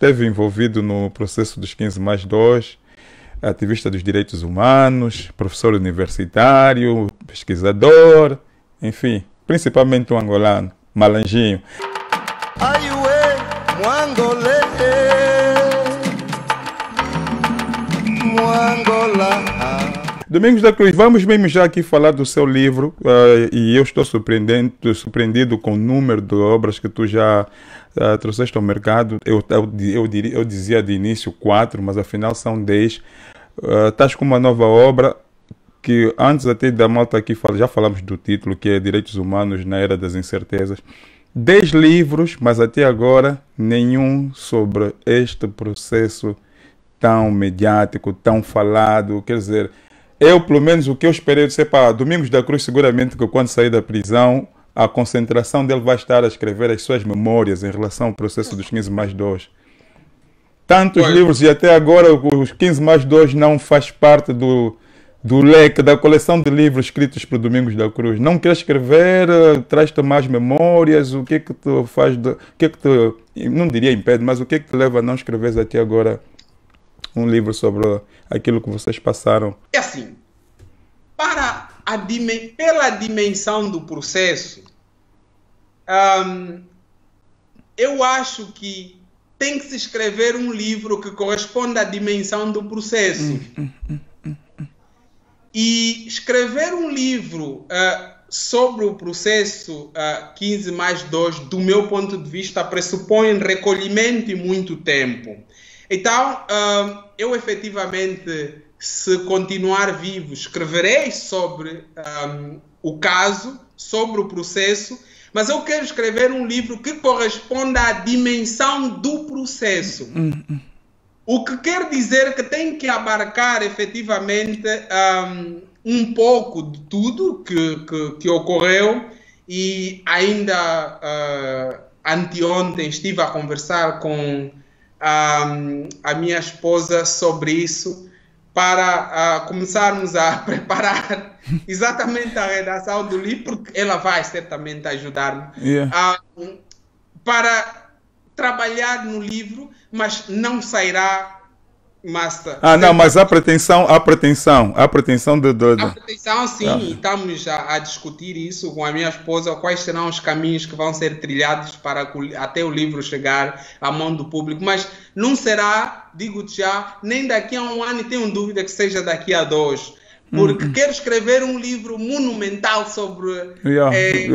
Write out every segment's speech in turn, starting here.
esteve envolvido no processo dos 15 mais 2, ativista dos direitos humanos, professor universitário, pesquisador, enfim, principalmente um angolano, Malanjinho. Aiuê, Mwangolê, Mwangola. Domingos da Cruz, vamos mesmo já aqui falar do seu livro, e eu estou surpreendido com o número de obras que tu já trouxeste ao mercado. Eu dizia de início 4, mas afinal são 10. Estás com uma nova obra que antes até da malta aqui, já falamos do título, que é Direitos Humanos na Era das Incertezas. 10 livros, mas até agora nenhum sobre este processo tão mediático, tão falado. Quer dizer, eu, pelo menos, o que eu esperei de ser para Domingos da Cruz, seguramente que quando sair da prisão, a concentração dele vai estar a escrever as suas memórias em relação ao processo dos 15 mais 2. Tantos livros e até agora os 15 mais 2 não faz parte do leque, da coleção de livros escritos por Domingos da Cruz. Não quer escrever, traz-te mais memórias, o que é que te faz, o que é que te, não diria impede, mas o que é que te leva a não escreveres até agora um livro sobre aquilo que vocês passaram? É assim, pela dimensão do processo, eu acho que tem que se escrever um livro que corresponda à dimensão do processo. E escrever um livro sobre o processo 15 mais 2, do meu ponto de vista, pressupõe recolhimento e muito tempo. Então, eu efetivamente, se continuar vivo, escreverei sobre o caso, sobre o processo, mas eu quero escrever um livro que corresponda à dimensão do processo. O que quer dizer que tem que abarcar efetivamente um pouco de tudo que ocorreu. E ainda anteontem estive a conversar com a minha esposa sobre isso, para começarmos a preparar exatamente a redação do livro, porque ela vai certamente ajudar-me para trabalhar no livro, mas não sairá massa. Não, mas a pretensão de... A pretensão, sim, Ah. estamos a discutir isso com a minha esposa, quais serão os caminhos que vão ser trilhados para até o livro chegar à mão do público, mas não será, digo-te já, nem daqui a um ano, e tenho dúvida que seja daqui a 2, porque quero escrever um livro monumental sobre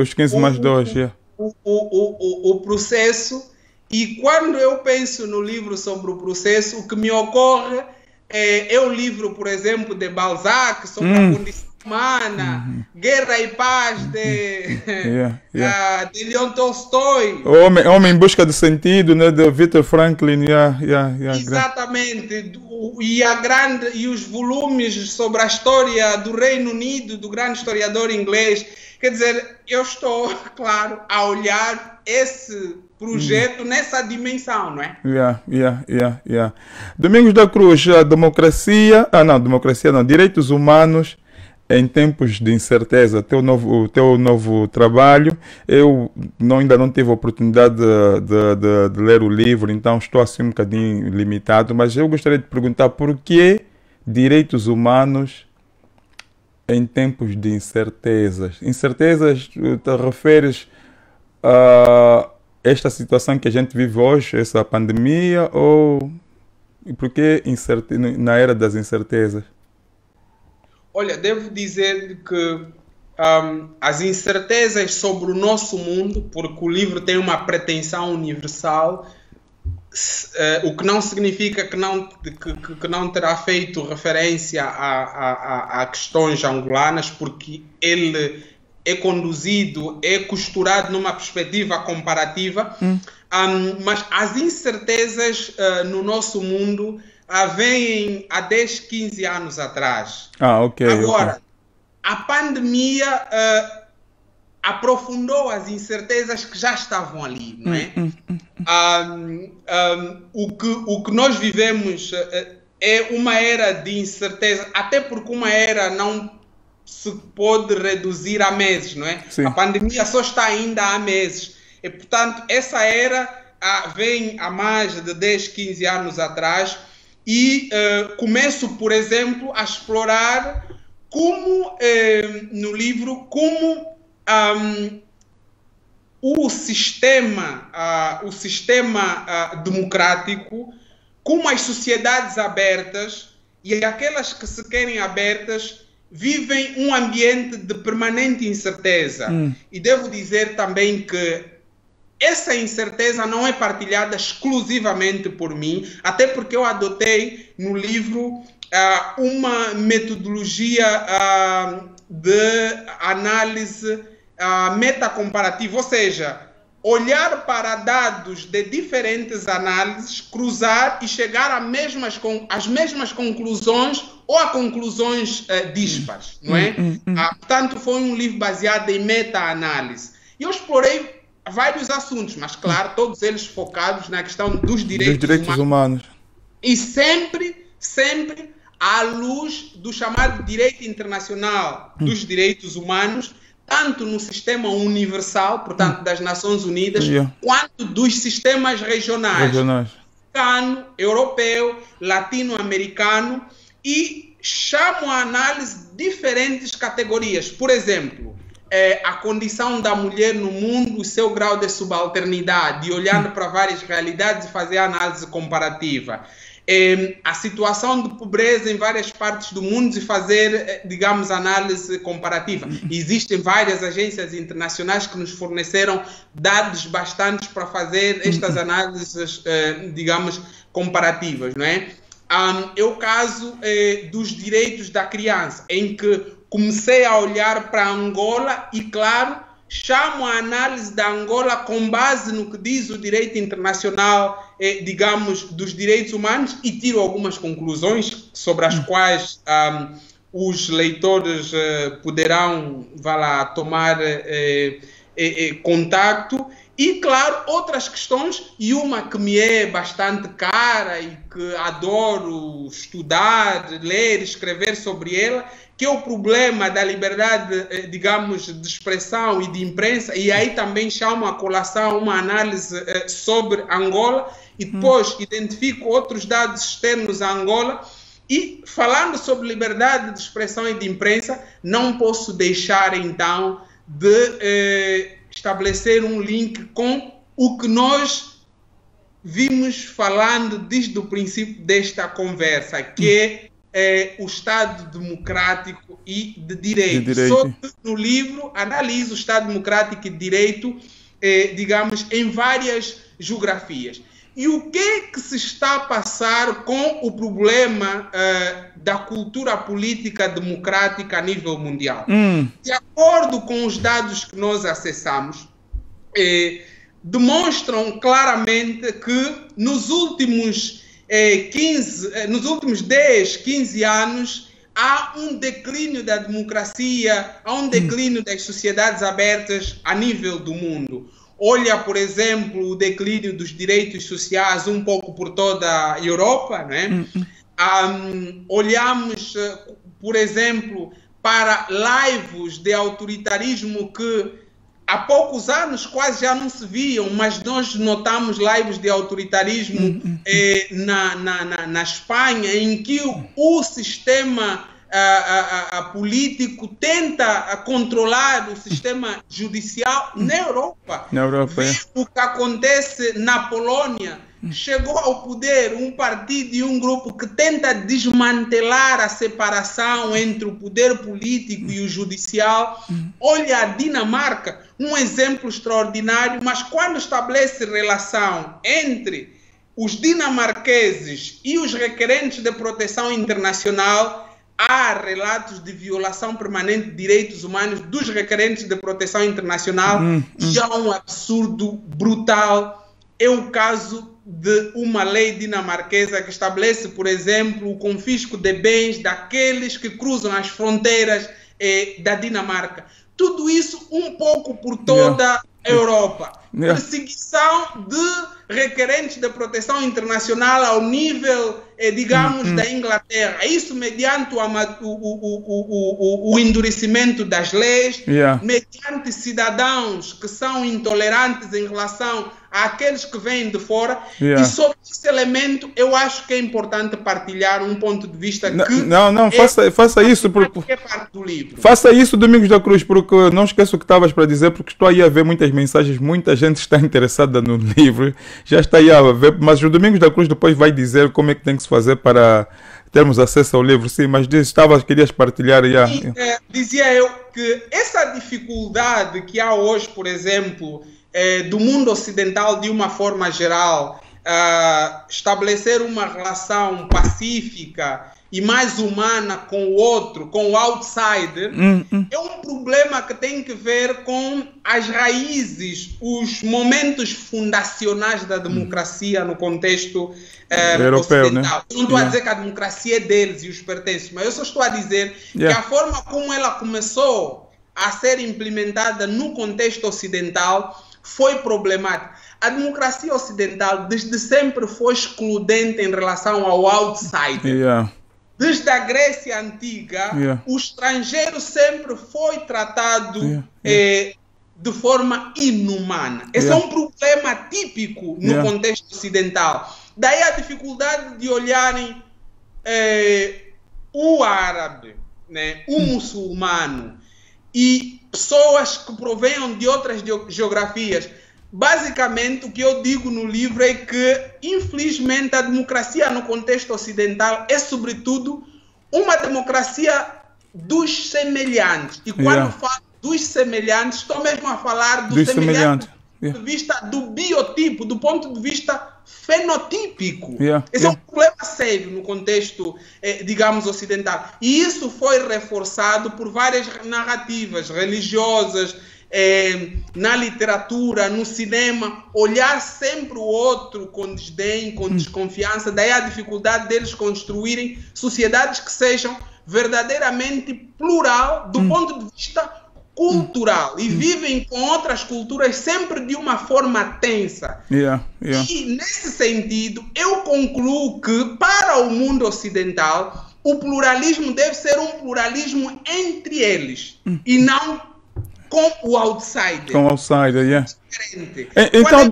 os 15 mais 2. o processo. E quando eu penso no livro sobre o processo, o que me ocorre é o livro, por exemplo, de Balzac, sobre a condição humana, Guerra e Paz, de Leon Tolstói. Homem em Busca de Sentido, né, de Victor Franklin. Exatamente. E os volumes sobre a história do Reino Unido, do grande historiador inglês. Quer dizer, eu estou, claro, a olhar esse projeto nessa dimensão, não é? Domingos da Cruz, democracia não, direitos humanos em tempos de incerteza, teu novo trabalho. Eu ainda não tive a oportunidade de ler o livro, então estou assim um bocadinho limitado, mas eu gostaria de perguntar por que direitos humanos em tempos de incertezas? Incertezas, te referes a esta situação que a gente vive hoje, essa pandemia, ou por que na era das incertezas? Olha, devo dizer que as incertezas sobre o nosso mundo, porque o livro tem uma pretensão universal, o que não significa que não terá feito referência a questões angolanas, porque ele é conduzido, é costurado numa perspectiva comparativa, mas as incertezas no nosso mundo vêm há 10, 15 anos atrás. Agora, a pandemia aprofundou as incertezas que já estavam ali, não é? O que nós vivemos é uma era de incerteza, até porque uma era não se pode reduzir a meses, não é? Sim. A pandemia só está ainda há meses. E, portanto, essa era vem há mais de 10, 15 anos atrás e começo, por exemplo, a explorar como, no livro, como o sistema democrático, como as sociedades abertas e aquelas que se querem abertas vivem um ambiente de permanente incerteza. E devo dizer também que essa incerteza não é partilhada exclusivamente por mim, até porque eu adotei no livro uma metodologia de análise metacomparativa, ou seja, olhar para dados de diferentes análises, cruzar e chegar às mesmas conclusões ou a conclusões díspares, não é? Portanto, foi um livro baseado em meta-análise. E eu explorei vários assuntos, mas claro, todos eles focados na questão dos direitos humanos. E sempre à luz do chamado direito internacional dos direitos humanos, tanto no sistema universal, portanto, das Nações Unidas, quanto dos sistemas regionais. Americano, europeu, latino-americano, e chamo a análise diferentes categorias. Por exemplo, a condição da mulher no mundo, o seu grau de subalternidade, olhando para várias realidades e fazer a análise comparativa. A situação de pobreza em várias partes do mundo e fazer, digamos, análise comparativa. Existem várias agências internacionais que nos forneceram dados bastantes para fazer estas análises, digamos, comparativas, não é? É o caso dos direitos da criança, em que comecei a olhar para Angola e, claro, chamo a análise da Angola com base no que diz o direito internacional, digamos, dos direitos humanos, e tiro algumas conclusões sobre as quais os leitores poderão, tomar contacto. E, claro, outras questões, e uma que me é bastante cara e que adoro estudar, ler, escrever sobre ela, que é o problema da liberdade, digamos, de expressão e de imprensa, e aí também chamo a colação uma análise sobre Angola, e depois identifico outros dados externos a Angola, e falando sobre liberdade de expressão e de imprensa, não posso deixar, então, de estabelecer um link com o que nós vimos falando desde o princípio desta conversa, que é o Estado democrático e de direito. Só que no livro analiso o Estado democrático e de direito, digamos, em várias geografias. E o que se está a passar com o problema da cultura política democrática a nível mundial? De acordo com os dados que nós acessamos, demonstram claramente que nos últimos 10, 15 anos, há um declínio da democracia, há um declínio das sociedades abertas a nível do mundo. Olha, por exemplo, o declínio dos direitos sociais um pouco por toda a Europa, né? Olhamos, por exemplo, para laivos de autoritarismo que há poucos anos quase já não se viam, mas nós notamos laivos de autoritarismo na Espanha, em que o sistema político tenta controlar o sistema judicial. Na Europa. O que acontece na Polônia, chegou ao poder um partido e um grupo que tenta desmantelar a separação entre o poder político e o judicial. Olha a Dinamarca, um exemplo extraordinário, mas quando estabelece relação entre os dinamarqueses e os requerentes de proteção internacional, há relatos de violação permanente de direitos humanos dos requerentes de proteção internacional, e há um absurdo brutal. É o caso de uma lei dinamarquesa que estabelece, por exemplo, o confisco de bens daqueles que cruzam as fronteiras da Dinamarca. Tudo isso um pouco por toda a Europa. perseguição de requerentes de proteção internacional ao nível, digamos, da Inglaterra. Isso mediante o endurecimento das leis, mediante cidadãos que são intolerantes em relação àqueles que vêm de fora. E sobre esse elemento, eu acho que é importante partilhar um ponto de vista que... Faça isso. É parte do livro. Faça isso, Domingos da Cruz, porque não esqueço o que estavas para dizer, porque estou aí a ver muitas mensagens, muita gente está interessada no livro, já está aí a ver, mas o Domingos da Cruz depois vai dizer como é que tem que se fazer para termos acesso ao livro. Sim, mas querias partilhar. Dizia eu que essa dificuldade que há hoje, por exemplo, do mundo ocidental de uma forma geral, estabelecer uma relação pacífica e mais humana com o outro, com o outsider, é um problema que tem que ver com as raízes, os momentos fundacionais da democracia no contexto europeu, ocidental. né? Eu não estou a dizer que a democracia é deles e os pertence, mas eu só estou a dizer que a forma como ela começou a ser implementada no contexto ocidental foi problemática. A democracia ocidental desde sempre foi excludente em relação ao outsider. Desde a Grécia Antiga, o estrangeiro sempre foi tratado de forma inumana. Esse é um problema típico no contexto ocidental. Daí a dificuldade de olharem o árabe, né, o muçulmano e pessoas que provenham de outras geografias. Basicamente, o que eu digo no livro é que, infelizmente, a democracia no contexto ocidental é, sobretudo, uma democracia dos semelhantes. E quando falo dos semelhantes, estou mesmo a falar do semelhante do ponto de vista do biotipo, do ponto de vista fenotípico. Esse é um problema sério no contexto, digamos, ocidental. E isso foi reforçado por várias narrativas religiosas, na literatura, no cinema, olhar sempre o outro com desdém, com desconfiança. Daí a dificuldade deles construírem sociedades que sejam verdadeiramente plural do ponto de vista cultural e vivem com outras culturas sempre de uma forma tensa. E nesse sentido eu concluo que para o mundo ocidental o pluralismo deve ser um pluralismo entre eles e não com o outsider. Com o outsider, Então,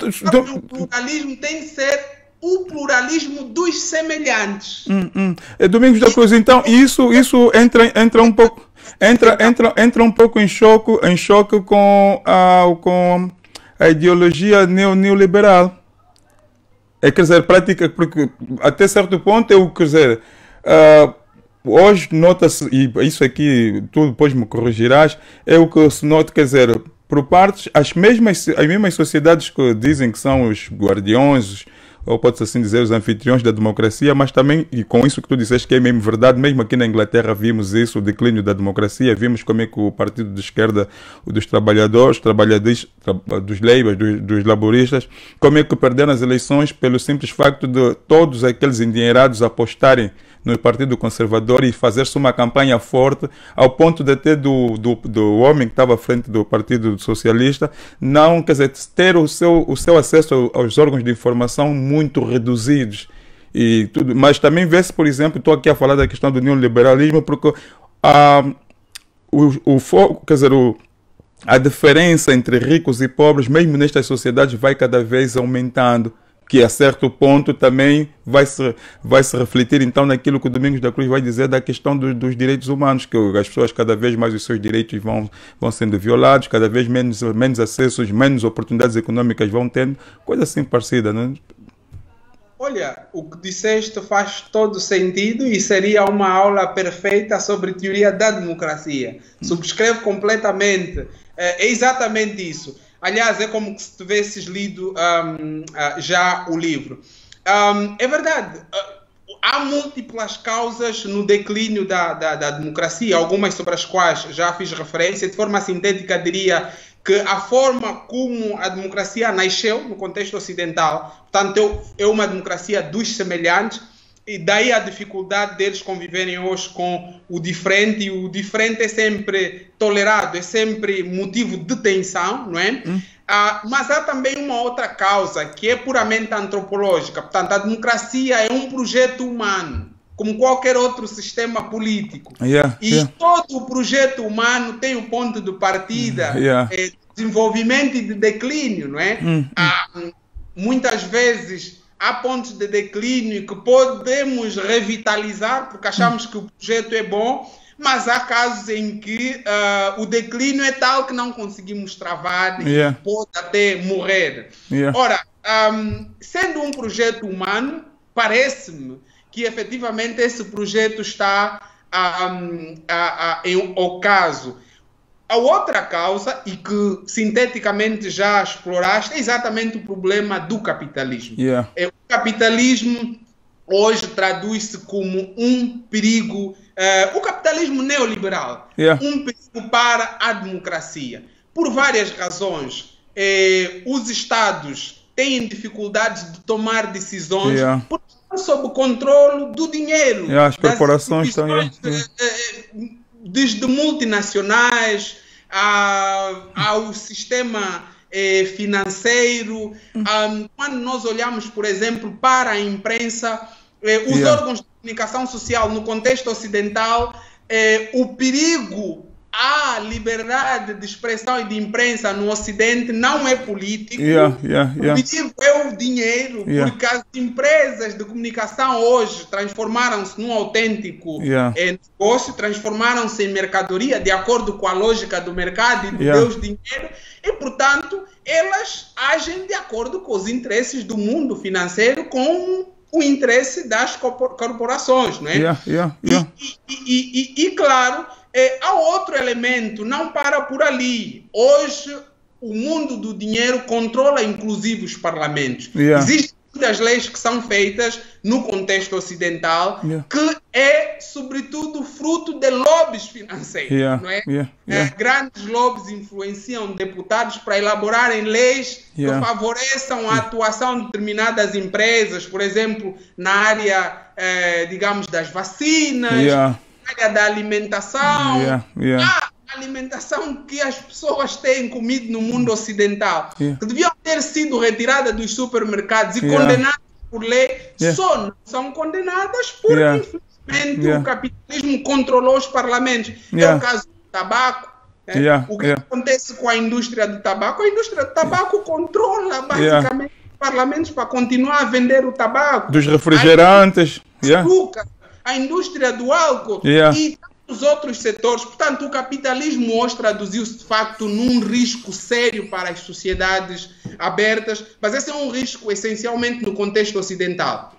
o pluralismo tem que ser o pluralismo dos semelhantes. Domingos da Cruz, então isso entra um pouco, entra um pouco em choque com a ideologia neoliberal. Quer dizer, prática, porque até certo ponto quer dizer, hoje nota-se, e isso aqui tu depois me corrigirás, é o que se nota, quer dizer, por partes, as mesmas sociedades que dizem que são os guardiões, ou pode-se assim dizer, os anfitriões da democracia, mas também, e com isso que tu disseste que é mesmo verdade, mesmo aqui na Inglaterra vimos isso, o declínio da democracia, vimos como é que o partido de esquerda, o dos trabalhadores, dos labours, dos laboristas, como é que perderam as eleições pelo simples facto de todos aqueles endinheirados apostarem no Partido Conservador e fazer-se uma campanha forte, ao ponto de ter do homem que estava à frente do Partido Socialista, não, quer dizer, ter o seu acesso aos órgãos de informação muito reduzidos. E tudo. Mas também vê-se, por exemplo, estou aqui a falar da questão do neoliberalismo, porque quer dizer, a diferença entre ricos e pobres, mesmo nestas sociedades, vai cada vez aumentando, que a certo ponto também vai se refletir então naquilo que o Domingos da Cruz vai dizer da questão dos direitos humanos, que as pessoas cada vez mais os seus direitos vão sendo violados, cada vez menos acessos, menos oportunidades econômicas vão tendo, coisa assim parecida, não é? Olha, o que disseste faz todo sentido e seria uma aula perfeita sobre teoria da democracia. Subscrevo completamente. É exatamente isso. Aliás, é como se tivesses lido já o livro. É verdade, há múltiplas causas no declínio da democracia, algumas sobre as quais já fiz referência. De forma sintética, diria que a forma como a democracia nasceu no contexto ocidental, portanto, é uma democracia dos semelhantes, e daí a dificuldade deles conviverem hoje com o diferente, e o diferente é sempre tolerado, é sempre motivo de tensão, não é? Mas há também uma outra causa que é puramente antropológica. Portanto, a democracia é um projeto humano, como qualquer outro sistema político. E todo o projeto humano tem o ponto de partida, de desenvolvimento e de declínio, não é? Muitas vezes há pontos de declínio que podemos revitalizar porque achamos que o projeto é bom, mas há casos em que o declínio é tal que não conseguimos travar e pode até morrer. Ora, sendo um projeto humano, parece-me que efetivamente esse projeto está em ocaso. A outra causa, e que sinteticamente já exploraste, é exatamente o problema do capitalismo. O capitalismo hoje traduz-se como um perigo, o capitalismo neoliberal, um perigo para a democracia. Por várias razões. Os Estados têm dificuldades de tomar decisões porque estão sob o controle do dinheiro. As corporações também. Desde multinacionais ao sistema financeiro. Quando nós olhamos, por exemplo, para a imprensa, os órgãos de comunicação social no contexto ocidental, o perigo à liberdade de expressão e de imprensa no Ocidente não é político. O perigo é o dinheiro, porque as empresas de comunicação hoje transformaram-se num autêntico negócio, transformaram-se em mercadoria de acordo com a lógica do mercado e do Deus dinheiro, e, portanto, elas agem de acordo com os interesses do mundo financeiro, com o interesse das corporações, não é? E claro, há outro elemento, não para por ali. Hoje, o mundo do dinheiro controla inclusive os parlamentos. Existem muitas leis que são feitas no contexto ocidental que é, sobretudo, fruto de lobbies financeiros. Não é? Grandes lobbies influenciam deputados para elaborarem leis que favoreçam a atuação de determinadas empresas, por exemplo, na área, digamos, das vacinas, área da alimentação, a alimentação que as pessoas têm comido no mundo ocidental, que deviam ter sido retiradas dos supermercados e condenadas por lei, só não são condenadas porque, infelizmente, o capitalismo controlou os parlamentos. É o caso do tabaco. O que acontece com a indústria do tabaco? A indústria do tabaco controla, basicamente, os parlamentos para continuar a vender o tabaco. Dos refrigerantes. A indústria do álcool e os outros setores. Portanto, o capitalismo hoje traduziu-se de facto num risco sério para as sociedades abertas, mas esse é um risco essencialmente no contexto ocidental.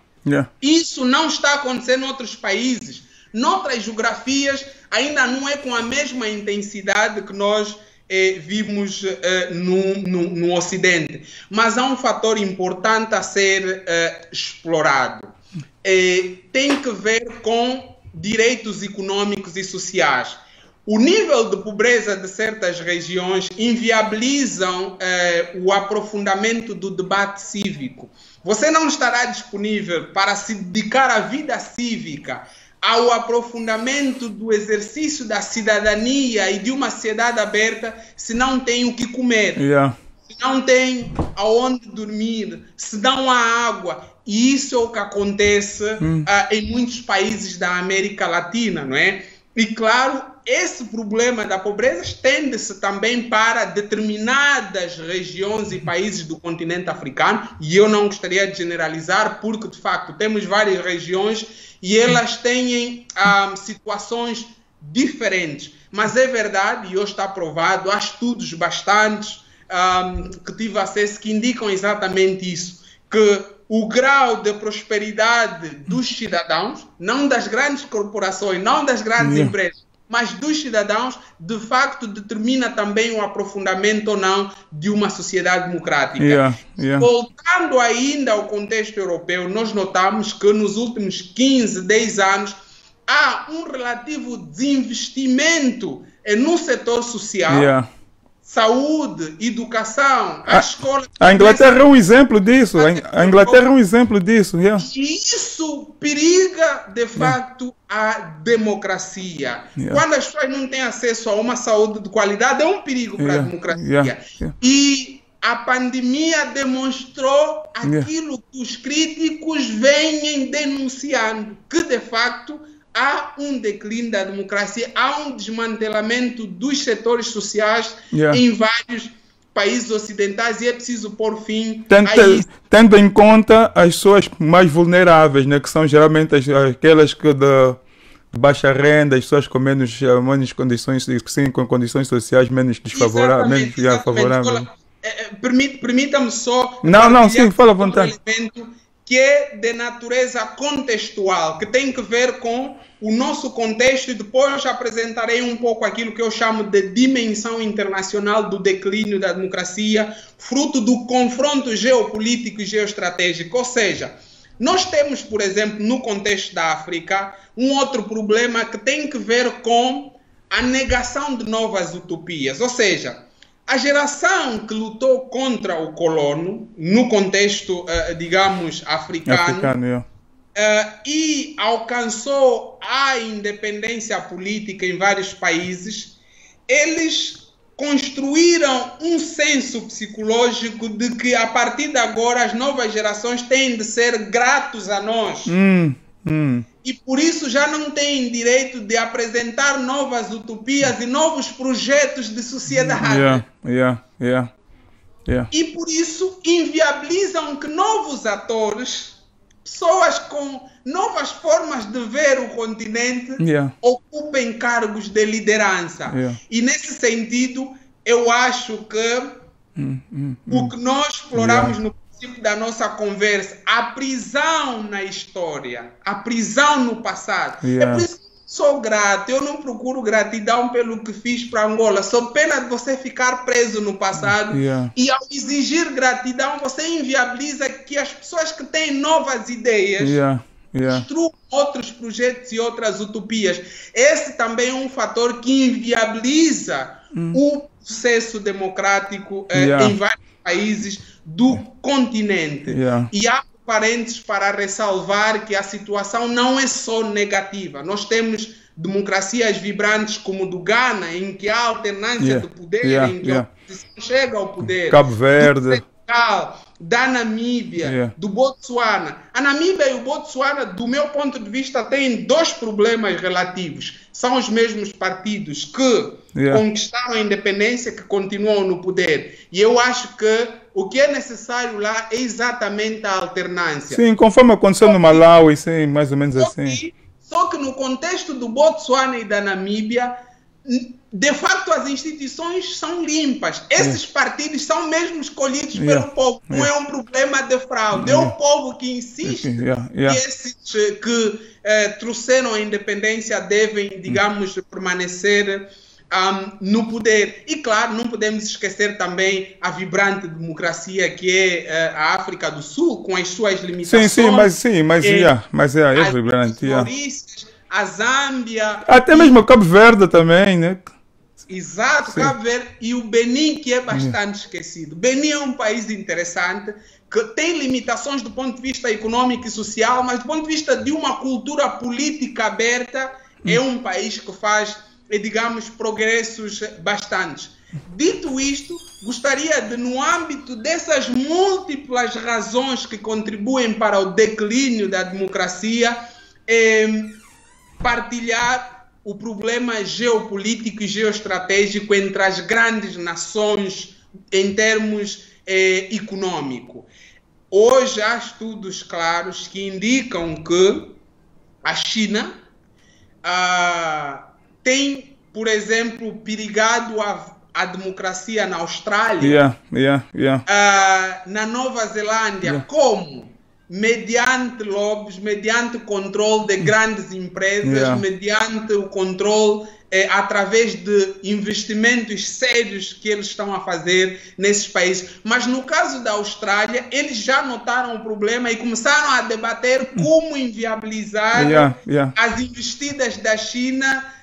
Isso não está acontecendo em outros países. Noutras geografias ainda não é com a mesma intensidade que nós vimos no Ocidente. Mas há um fator importante a ser explorado. Tem que ver com direitos econômicos e sociais. O nível de pobreza de certas regiões inviabilizam o aprofundamento do debate cívico. Você não estará disponível para se dedicar à vida cívica, ao aprofundamento do exercício da cidadania e de uma sociedade aberta, se não tem o que comer, se não tem aonde dormir, se não há água. E isso é o que acontece em muitos países da América Latina, não é? E, claro, esse problema da pobreza estende-se também para determinadas regiões e países do continente africano, e eu não gostaria de generalizar, porque, de facto, temos várias regiões e elas têm situações diferentes. Mas é verdade, e hoje está provado, há estudos bastantes que tive acesso que indicam exatamente isso, que o grau de prosperidade dos cidadãos, não das grandes corporações, não das grandes empresas, mas dos cidadãos, de facto determina também o aprofundamento ou não de uma sociedade democrática. Voltando ainda ao contexto europeu, nós notamos que nos últimos 15, 10 anos há um relativo desinvestimento no setor social, saúde, educação, a escola... A Inglaterra é um exemplo disso. A Inglaterra é um exemplo disso. E isso periga, de facto, a democracia. Quando as pessoas não têm acesso a uma saúde de qualidade, é um perigo para a democracia. E a pandemia demonstrou aquilo que os críticos vêm denunciando, que de facto há um declínio da democracia, há um desmantelamento dos setores sociais em vários países ocidentais e é preciso pôr fim a isso. Tendo em conta as pessoas mais vulneráveis, né, que são geralmente aquelas que de baixa renda, as pessoas com menos condições, sim, com condições sociais menos desfavoráveis, menos favoráveis. Permita-me só... Não, sim, fala à vontade. Um elemento que é de natureza contextual, que tem que ver com o nosso contexto, e depois apresentarei um pouco aquilo que eu chamo de dimensão internacional do declínio da democracia, fruto do confronto geopolítico e geoestratégico. Ou seja, nós temos, por exemplo, no contexto da África, um outro problema que tem que ver com a negação de novas utopias. Ou seja, a geração que lutou contra o colono, no contexto, digamos, africano e alcançou a independência política em vários países, eles construíram um senso psicológico de que, a partir de agora, as novas gerações têm de ser gratos a nós. E por isso já não têm direito de apresentar novas utopias e novos projetos de sociedade. E por isso inviabilizam que novos atores, pessoas com novas formas de ver o continente, ocupem cargos de liderança. E nesse sentido, eu acho que o que nós exploramos no princípio da nossa conversa, a prisão na história, a prisão no passado. É por isso que sou grato, eu não procuro gratidão pelo que fiz para Angola, sou pena de você ficar preso no passado e ao exigir gratidão você inviabiliza que as pessoas que têm novas ideias construam outros projetos e outras utopias. Esse também é um fator que inviabiliza o processo democrático em vários países do continente. E há parênteses para ressalvar que a situação não é só negativa. Nós temos democracias vibrantes como do Ghana, em que há alternância do poder, em que a oposição chega ao poder. Cabo Verde. Da Namíbia, do Botsuana. A Namíbia e o Botsuana, do meu ponto de vista, têm dois problemas relativos. São os mesmos partidos que conquistaram a independência, que continuam no poder. E eu acho que o que é necessário lá é exatamente a alternância. Sim, conforme aconteceu no Malawi, sim, mais ou menos assim. Só que no contexto do Botsuana e da Namíbia, de facto as instituições são limpas. Esses partidos são mesmo escolhidos pelo povo. Não é um problema de fraude. É o povo que insiste que esses que trouxeram a independência devem, digamos, permanecer no poder. E claro, não podemos esquecer também a vibrante democracia que é a África do Sul, com as suas limitações. Mas é vibrante. A Zâmbia. Até mesmo o Cabo Verde também, né? Exato, Cabo Verde e o Benin, que é bastante esquecido. Benin é um país interessante, que tem limitações do ponto de vista econômico e social, mas do ponto de vista de uma cultura política aberta, é um país que faz, digamos, progressos bastantes. Dito isto, gostaria de, no âmbito dessas múltiplas razões que contribuem para o declínio da democracia, partilhar o problema geopolítico e geoestratégico entre as grandes nações em termos econômicos. Hoje há estudos claros que indicam que a China tem, por exemplo, perigado a democracia na Austrália, na Nova Zelândia, como? Mediante lobbies, mediante o controle de grandes empresas, mediante o controle através de investimentos sérios que eles estão a fazer nesses países. Mas no caso da Austrália, eles já notaram o problema e começaram a debater como inviabilizar as investidas da China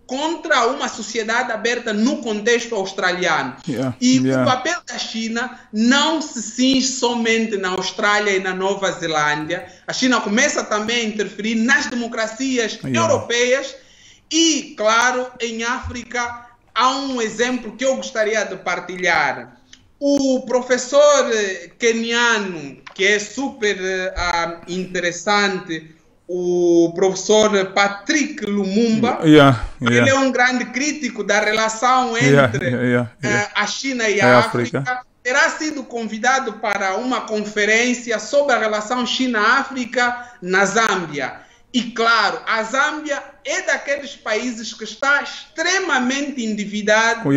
contra uma sociedade aberta no contexto australiano. O papel da China não se cinge somente na Austrália e na Nova Zelândia. A China começa também a interferir nas democracias europeias e, claro, em África há um exemplo que eu gostaria de partilhar. O professor keniano, que é super interessante, o professor Patrick Lumumba, ele é um grande crítico da relação entre a China e a África. Terá sido convidado para uma conferência sobre a relação China-África na Zâmbia. E claro, a Zâmbia é daqueles países que está extremamente endividado.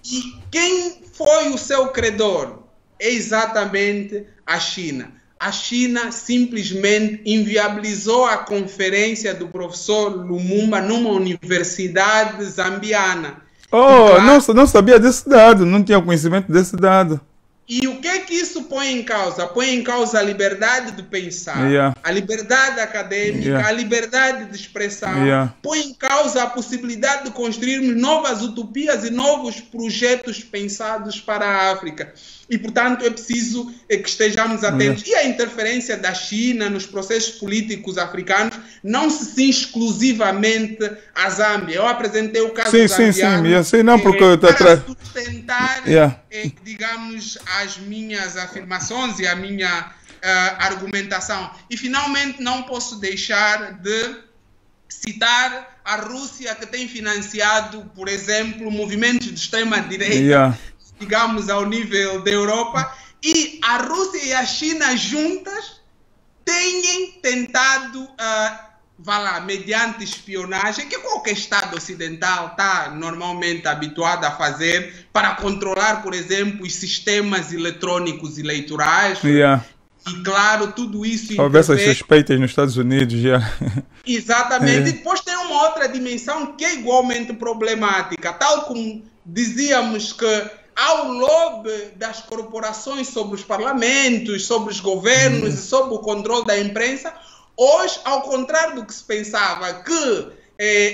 E quem foi o seu credor? É exatamente a China. A China simplesmente inviabilizou a conferência do professor Lumumba numa universidade zambiana. Oh, claro, não sabia desse dado, não tinha conhecimento desse dado. E o que é que isso põe em causa? Põe em causa a liberdade de pensar, a liberdade acadêmica, a liberdade de expressão, põe em causa a possibilidade de construirmos novas utopias e novos projetos pensados para a África. E, portanto, é preciso que estejamos atentos. E a interferência da China nos processos políticos africanos não se sim exclusivamente à Zâmbia. Eu apresentei o caso zambiano para sustentar, digamos, as minhas afirmações e a minha argumentação. E, finalmente, não posso deixar de citar a Rússia, que tem financiado, por exemplo, movimentos de extrema-direita, digamos, ao nível da Europa, e a Rússia e a China juntas têm tentado, mediante espionagem, que qualquer Estado ocidental está normalmente habituado a fazer, para controlar, por exemplo, os sistemas eletrônicos eleitorais. E, claro, tudo isso... Houve essas suspeitas nos Estados Unidos, Exatamente. E depois tem uma outra dimensão que é igualmente problemática. Tal como dizíamos que há o lobby das corporações sobre os parlamentos, sobre os governos e sobre o controle da imprensa. Hoje, ao contrário do que se pensava, que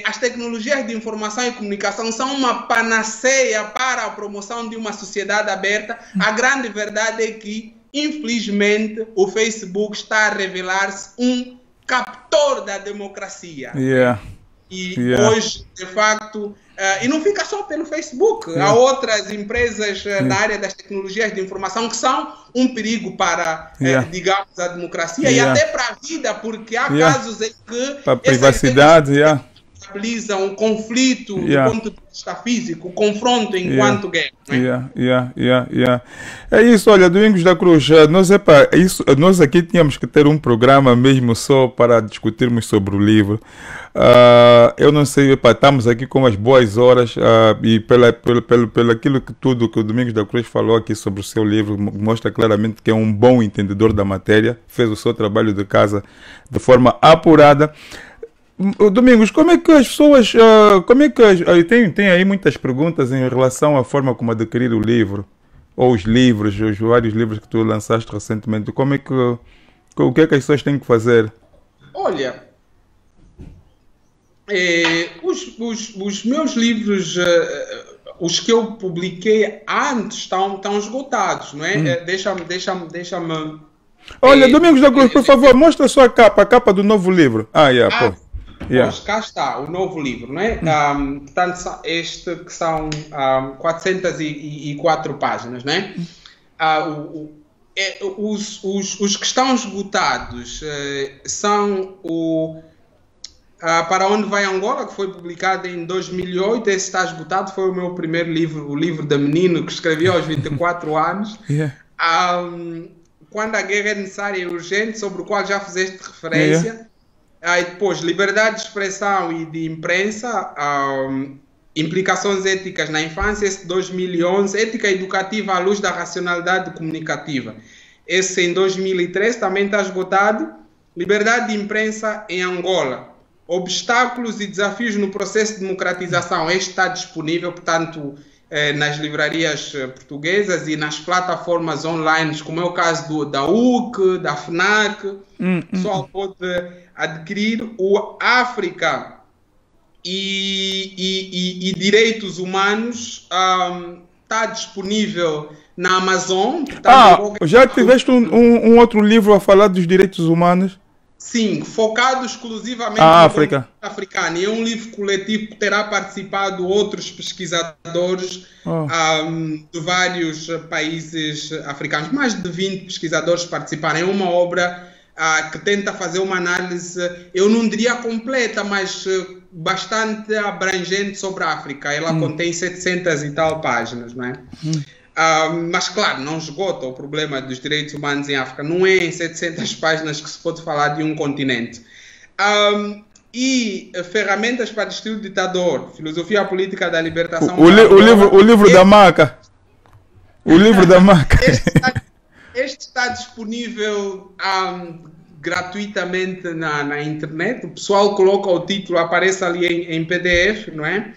as tecnologias de informação e comunicação são uma panaceia para a promoção de uma sociedade aberta, a grande verdade é que, infelizmente, o Facebook está a revelar-se um captor da democracia. E hoje, de facto, e não fica só pelo Facebook, há outras empresas da área das tecnologias de informação que são um perigo para, digamos, a democracia e até para a vida, porque há casos em que para a privacidade, estabilizam o conflito do ponto de vista físico, o confronto enquanto guerra. É isso, olha, Domingos da Cruz, nós aqui tínhamos que ter um programa mesmo só para discutirmos sobre o livro. Eu não sei, estamos aqui com as boas horas e pelo aquilo que tudo que o Domingos da Cruz falou aqui sobre o seu livro, mostra claramente que é um bom entendedor da matéria, fez o seu trabalho de casa de forma apurada. Domingos, como é que as pessoas, tem aí muitas perguntas em relação à forma como adquirir o livro, ou os livros, os vários livros que tu lançaste recentemente, o que é que as pessoas têm que fazer? Olha, os meus livros, os que eu publiquei antes estão esgotados, não é? Deixa-me... Olha, Domingos da Cruz, por favor, mostra a sua capa, a capa do novo livro. Pois, cá está o novo livro, não é? Portanto, este que são 404 páginas, não é? Os que estão esgotados são Para Onde Vai Angola, que foi publicado em 2008. Esse está esgotado, foi o meu primeiro livro, o livro da menino que escrevi aos 24 anos. Quando a Guerra é Necessária e Urgente, sobre o qual já fizeste referência. Aí depois, liberdade de expressão e de imprensa, implicações éticas na infância, esse de 2011, ética educativa à luz da racionalidade comunicativa. Esse em 2013 também está esgotado. Liberdade de imprensa em Angola, obstáculos e desafios no processo de democratização. Este está disponível, portanto, nas livrarias portuguesas e nas plataformas online, como é o caso da UC, da FNAC. O pessoal pode adquirir. O África e Direitos Humanos está disponível na Amazon. Já tiveste um outro livro a falar dos direitos humanos? Sim, focado exclusivamente Ah, no África. continente africano. E é um livro coletivo que terá participado outros pesquisadores Oh. de vários países africanos. Mais de 20 pesquisadores participaram. É uma obra que tenta fazer uma análise, eu não diria completa, mas bastante abrangente sobre a África. Ela contém 700 e tal páginas, não é? Mas, claro, não esgota o problema dos direitos humanos em África. Não é em 700 páginas que se pode falar de um continente. E ferramentas para destruir o ditador, filosofia política da libertação. O livro da maca. O livro da maca. Este está disponível gratuitamente na internet. O pessoal coloca o título, aparece ali em PDF, não é?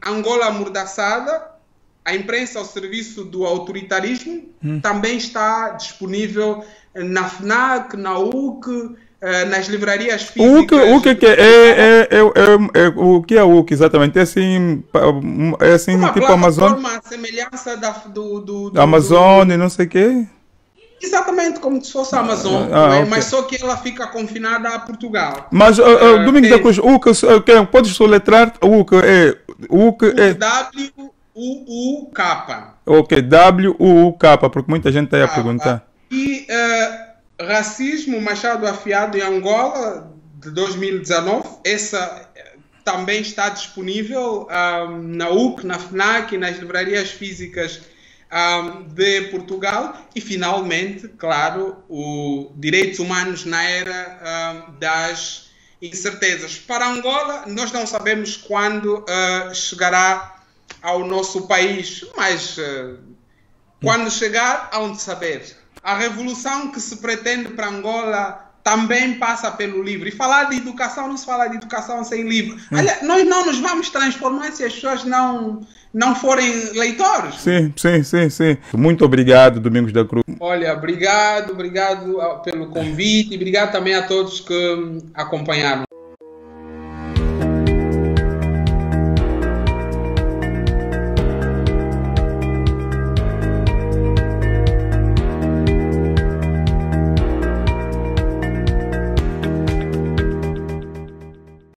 Angola amordaçada, a imprensa ao serviço do autoritarismo, também está disponível na FNAC, na UC, nas livrarias físicas. O que é a UC exatamente? É assim uma tipo Amazon? Uma semelhança do Amazon e não sei o quê? Exatamente como se fosse a Amazon, okay. Mas só que ela fica confinada a Portugal. Mas, Domingos da Cruz, podes soletrar? W-U-U-K. Ok, W-U-U-K, porque muita gente está a perguntar. E Racismo, Machado Afiado em Angola, de 2019, essa também está disponível na UC, na FNAC e nas livrarias físicas de Portugal. E finalmente, claro, o Direitos Humanos na Era das Incertezas. Para Angola, nós não sabemos quando chegará ao nosso país, mas quando chegar, hão de saber. A revolução que se pretende para Angola também passa pelo livro. E falar de educação, não se fala de educação sem livro. Aliás, nós não nos vamos transformar se as pessoas não forem leitores. Sim. Muito obrigado, Domingos da Cruz. Olha, obrigado pelo convite e obrigado também a todos que acompanharam.